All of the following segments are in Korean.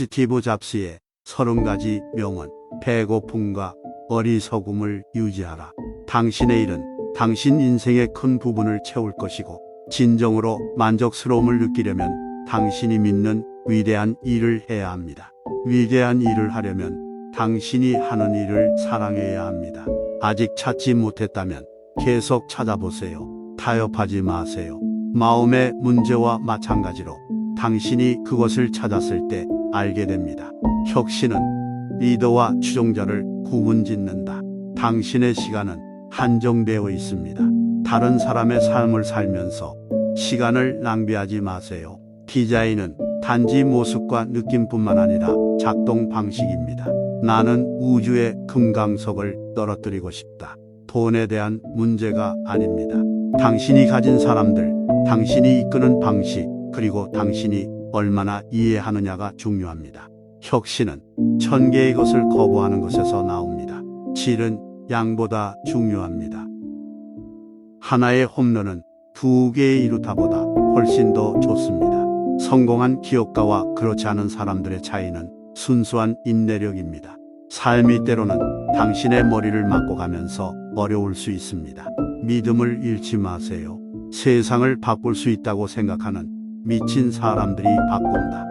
스티브 잡스의 30가지 명언. 배고픔과 어리석음을 유지하라. 당신의 일은 당신 인생의 큰 부분을 채울 것이고, 진정으로 만족스러움을 느끼려면 당신이 믿는 위대한 일을 해야 합니다. 위대한 일을 하려면 당신이 하는 일을 사랑해야 합니다. 아직 찾지 못했다면 계속 찾아보세요. 타협하지 마세요. 마음의 문제와 마찬가지로 당신이 그것을 찾았을 때 알게 됩니다. 혁신은 리더와 추종자를 구분짓는다. 당신의 시간은 한정되어 있습니다. 다른 사람의 삶을 살면서 시간을 낭비하지 마세요. 디자인은 단지 모습과 느낌뿐만 아니라 작동 방식입니다. 나는 우주의 금강석을 떨어뜨리고 싶다. 돈에 대한 문제가 아닙니다. 당신이 가진 사람들, 당신이 이끄는 방식, 그리고 당신이 얼마나 이해하느냐가 중요합니다. 혁신은 1000개의 것을 거부하는 것에서 나옵니다. 질은 양보다 중요합니다. 하나의 홈런은 2개의 이루타보다 훨씬 더 좋습니다. 성공한 기업가와 그렇지 않은 사람들의 차이는 순수한 인내력입니다. 삶이 때로는 당신의 머리를 맞고 가면서 어려울 수 있습니다. 믿음을 잃지 마세요. 세상을 바꿀 수 있다고 생각하는 미친 사람들이 바꾼다.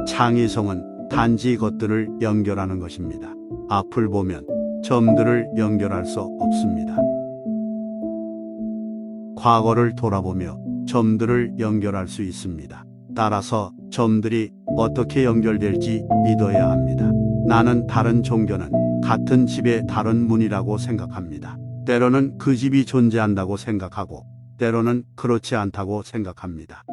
창의성은 단지 것들을 연결하는 것입니다. 앞을 보면 점들을 연결할 수 없습니다. 과거를 돌아보며 점들을 연결할 수 있습니다. 따라서 점들이 어떻게 연결될지 믿어야 합니다. 나는 다른 종교는 같은 집의 다른 문이라고 생각합니다. 때로는 그 집이 존재한다고 생각하고, 때로는 그렇지 않다고 생각합니다.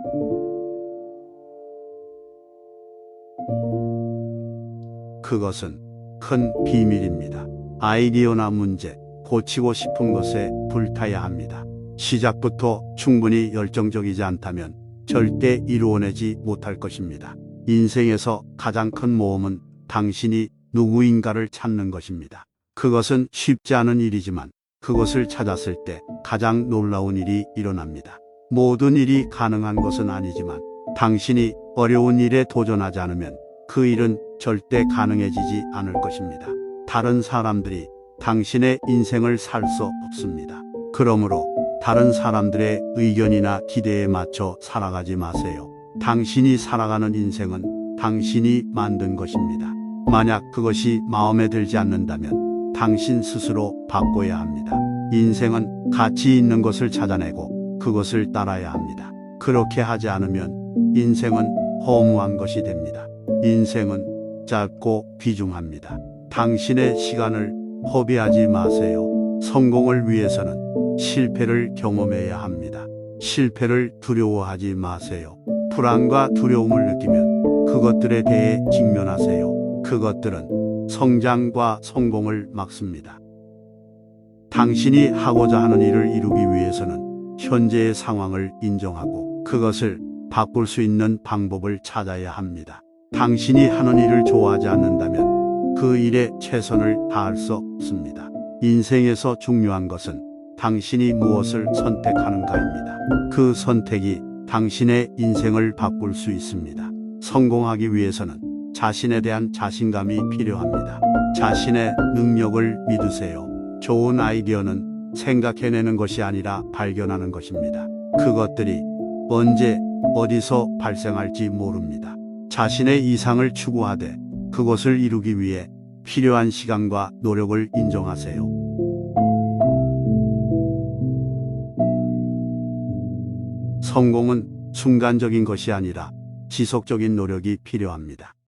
그것은 큰 비밀입니다. 아이디어나 문제, 고치고 싶은 것에 불타야 합니다. 시작부터 충분히 열정적이지 않다면 절대 이루어내지 못할 것입니다. 인생에서 가장 큰 모험은 당신이 누구인가를 찾는 것입니다. 그것은 쉽지 않은 일이지만 그것을 찾았을 때 가장 놀라운 일이 일어납니다. 모든 일이 가능한 것은 아니지만 당신이 어려운 일에 도전하지 않으면 그 일은 절대 가능해지지 않을 것입니다. 다른 사람들이 당신의 인생을 살 수 없습니다. 그러므로 다른 사람들의 의견이나 기대에 맞춰 살아가지 마세요. 당신이 살아가는 인생은 당신이 만든 것입니다. 만약 그것이 마음에 들지 않는다면 당신 스스로 바꿔야 합니다. 인생은 가치 있는 것을 찾아내고 그것을 따라야 합니다. 그렇게 하지 않으면 인생은 허무한 것이 됩니다. 인생은 짧고 귀중합니다. 당신의 시간을 허비하지 마세요. 성공을 위해서는 실패를 경험해야 합니다. 실패를 두려워하지 마세요. 불안과 두려움을 느끼면 그것들에 대해 직면하세요. 그것들은 성장과 성공을 막습니다. 당신이 하고자 하는 일을 이루기 위해서는 현재의 상황을 인정하고 그것을 바꿀 수 있는 방법을 찾아야 합니다. 당신이 하는 일을 좋아하지 않는다면 그 일에 최선을 다할 수 없습니다. 인생에서 중요한 것은 당신이 무엇을 선택하는가입니다. 그 선택이 당신의 인생을 바꿀 수 있습니다. 성공하기 위해서는 자신에 대한 자신감이 필요합니다. 자신의 능력을 믿으세요. 좋은 아이디어는 생각해내는 것이 아니라 발견하는 것입니다. 그것들이 언제 어디서 발생할지 모릅니다. 자신의 이상을 추구하되 그것을 이루기 위해 필요한 시간과 노력을 인정하세요. 성공은 순간적인 것이 아니라 지속적인 노력이 필요합니다.